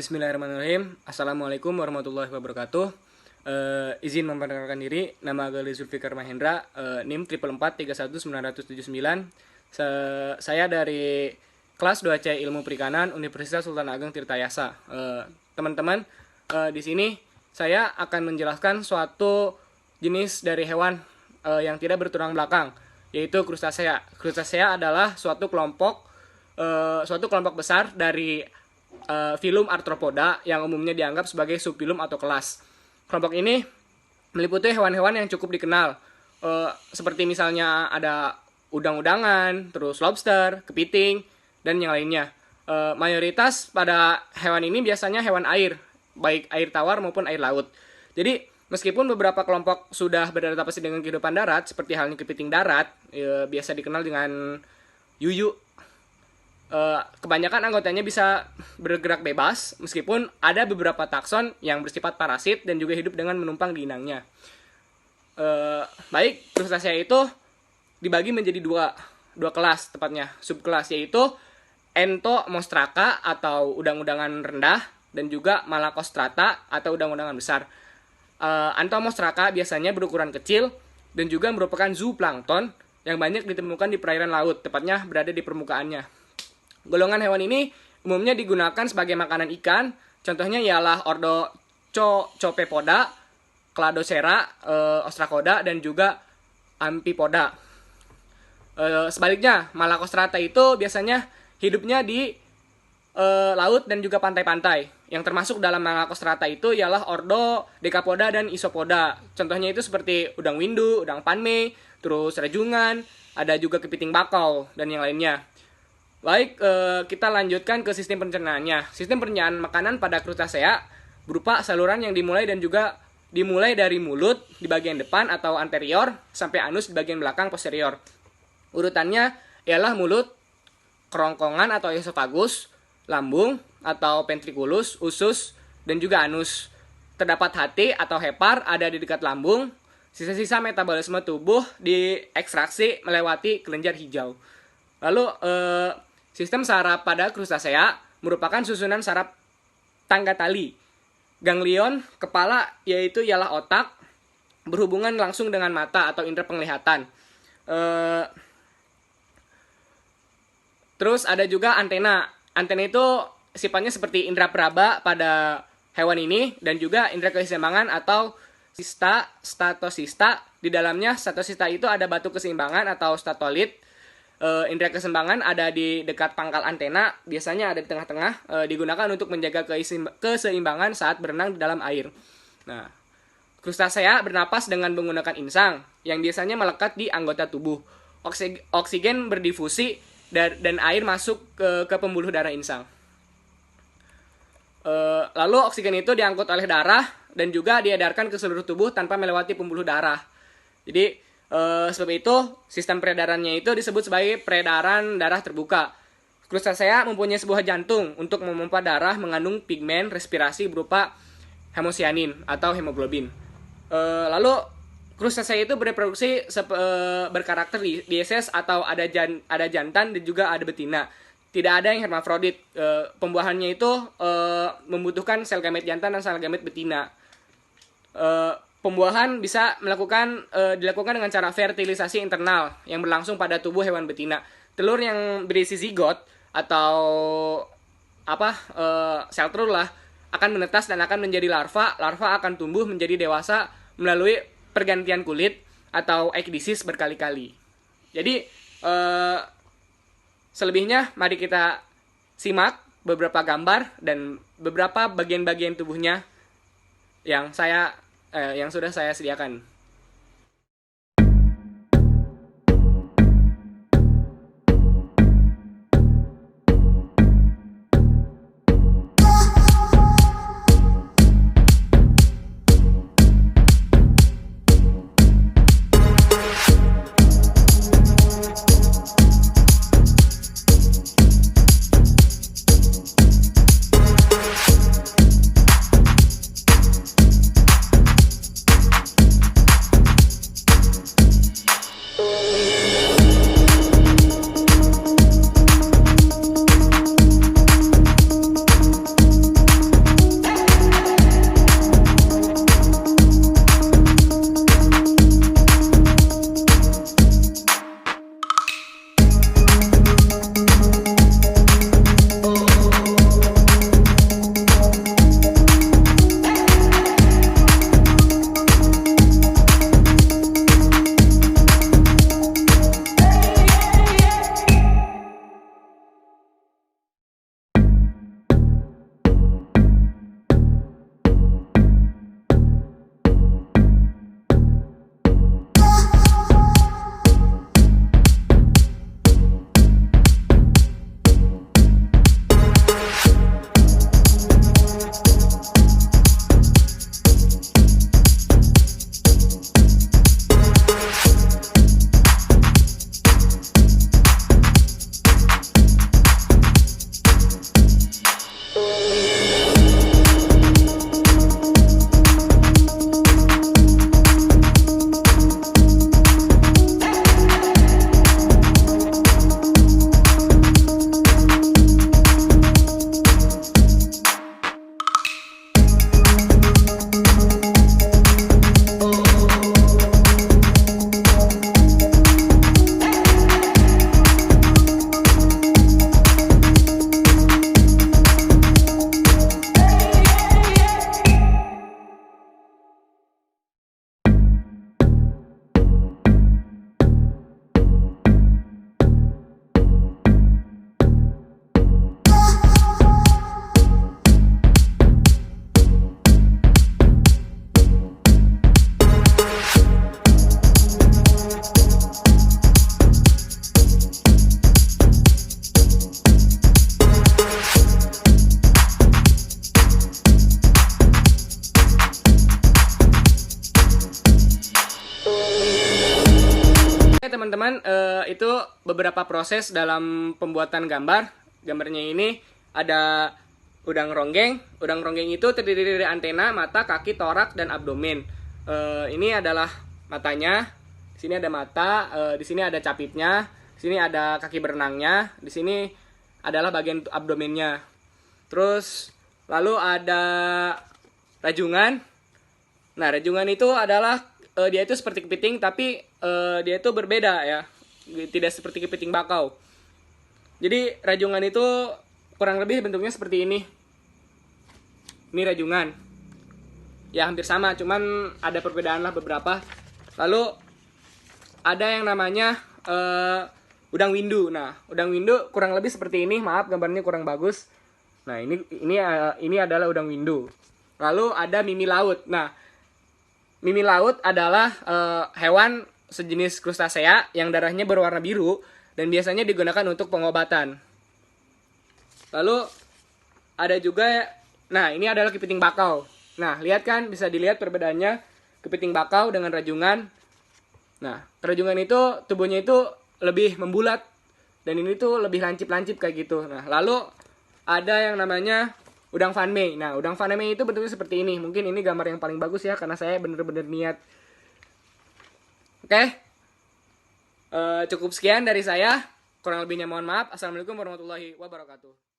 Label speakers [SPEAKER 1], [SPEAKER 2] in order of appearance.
[SPEAKER 1] Bismillahirrahmanirrahim. Assalamualaikum warahmatullahi wabarakatuh. Izin memperkenalkan diri, nama Gali Zulfikar Mahendra, NIM 444311979. Saya dari kelas 2C Ilmu Perikanan Universitas Sultan Ageng Tirtayasa. Teman-teman, di sini saya akan menjelaskan suatu jenis dari hewan yang tidak bertulang belakang, yaitu krustasea. Krustasea adalah suatu kelompok besar dari filum Arthropoda yang umumnya dianggap sebagai subfilum atau kelas. Kelompok ini meliputi hewan-hewan yang cukup dikenal, seperti misalnya ada udang-udangan, terus lobster, kepiting, dan yang lainnya. Mayoritas pada hewan ini biasanya hewan air, baik air tawar maupun air laut. Jadi, meskipun beberapa kelompok sudah beradaptasi dengan kehidupan darat, seperti halnya kepiting darat, biasa dikenal dengan yuyu, kebanyakan anggotanya bisa bergerak bebas, meskipun ada beberapa takson yang bersifat parasit dan juga hidup dengan menumpang di inangnya. Baik, krustasea itu dibagi menjadi dua kelas, tepatnya subkelas, yaitu Entomostraka atau udang-udangan rendah dan juga Malacostrata atau udang-udangan besar. Entomostraka biasanya berukuran kecil dan juga merupakan zooplankton yang banyak ditemukan di perairan laut, tepatnya berada di permukaannya. Golongan hewan ini umumnya digunakan sebagai makanan ikan, contohnya ialah ordo Copepoda, Cladocera, Ostracoda, dan juga Amphipoda. Sebaliknya, Malacostrata itu biasanya hidupnya di laut dan juga pantai-pantai. Yang termasuk dalam Malacostrata itu ialah ordo Decapoda dan Isopoda. Contohnya itu seperti udang windu, udang panme, terus rajungan, ada juga kepiting bakau, dan yang lainnya. Baik, kita lanjutkan ke sistem pencernaannya. Sistem pencernaan makanan pada krustasea berupa saluran yang dimulai dari mulut di bagian depan atau anterior sampai anus di bagian belakang posterior. Urutannya ialah mulut, kerongkongan atau esofagus, lambung atau ventriculus, usus, dan juga anus. Terdapat hati atau hepar ada di dekat lambung. Sisa-sisa metabolisme tubuh diekstraksi melewati kelenjar hijau. Lalu, sistem saraf pada krustasea merupakan susunan saraf tangga tali. Ganglion kepala yaitu ialah otak, berhubungan langsung dengan mata atau indera penglihatan. Terus ada juga antena. Antena itu sifatnya seperti indera peraba pada hewan ini, dan juga indera keseimbangan atau statosista. Di dalamnya statosista itu ada batu keseimbangan atau statolit. Indera keseimbangan ada di dekat pangkal antena, biasanya ada di tengah-tengah, digunakan untuk menjaga keseimbangan saat berenang di dalam air. Nah, krustasea bernapas dengan menggunakan insang, yang biasanya melekat di anggota tubuh. Oksigen berdifusi dan air masuk ke pembuluh darah insang. Lalu oksigen itu diangkut oleh darah dan juga diedarkan ke seluruh tubuh tanpa melewati pembuluh darah. Jadi, sebab itu, sistem peredarannya itu disebut sebagai peredaran darah terbuka. Krustasea mempunyai sebuah jantung untuk memompa darah mengandung pigmen respirasi berupa hemosianin atau hemoglobin. Lalu, krustasea itu bereproduksi berkarakter dieses atau ada jantan dan juga ada betina. Tidak ada yang hermafrodit. Pembuahannya itu membutuhkan sel gamet jantan dan sel gamet betina. Pembuahan bisa dilakukan dengan cara fertilisasi internal yang berlangsung pada tubuh hewan betina. Telur yang berisi zigot atau sel telur lah akan menetas dan akan menjadi larva. Larva akan tumbuh menjadi dewasa melalui pergantian kulit atau ekdisis berkali-kali. Jadi selebihnya mari kita simak beberapa gambar dan beberapa bagian-bagian tubuhnya yang sudah saya sediakan. teman-teman, itu beberapa proses dalam pembuatan gambar. Gambarnya ini ada udang ronggeng. Udang ronggeng itu terdiri dari antena, mata, kaki, torak, dan abdomen. Ini adalah matanya. Di sini ada mata, di sini ada capitnya, di sini ada kaki berenangnya, di sini adalah bagian abdomennya. Terus lalu ada rajungan. Nah, rajungan itu adalah dia itu seperti kepiting, tapi dia itu berbeda ya, tidak seperti kepiting bakau. Jadi rajungan itu kurang lebih bentuknya seperti ini. Ini rajungan. Ya hampir sama, cuman ada perbedaan lah beberapa. Lalu ada yang namanya udang windu. Nah, udang windu kurang lebih seperti ini. Maaf gambarnya kurang bagus. Nah, ini adalah udang windu. Lalu ada mimi laut. Nah, mimi laut adalah hewan sejenis krustasea yang darahnya berwarna biru dan biasanya digunakan untuk pengobatan. Lalu ada juga, nah ini adalah kepiting bakau. Nah, lihat kan, bisa dilihat perbedaannya kepiting bakau dengan rajungan. Nah, rajungan itu tubuhnya itu lebih membulat dan ini tuh lebih lancip-lancip kayak gitu. Nah, lalu ada yang namanya udang fanmei. Nah, udang fanmei itu bentuknya seperti ini. Mungkin ini gambar yang paling bagus ya, karena saya bener-bener niat. Oke. Cukup sekian dari saya. Kurang lebihnya mohon maaf. Assalamualaikum warahmatullahi wabarakatuh.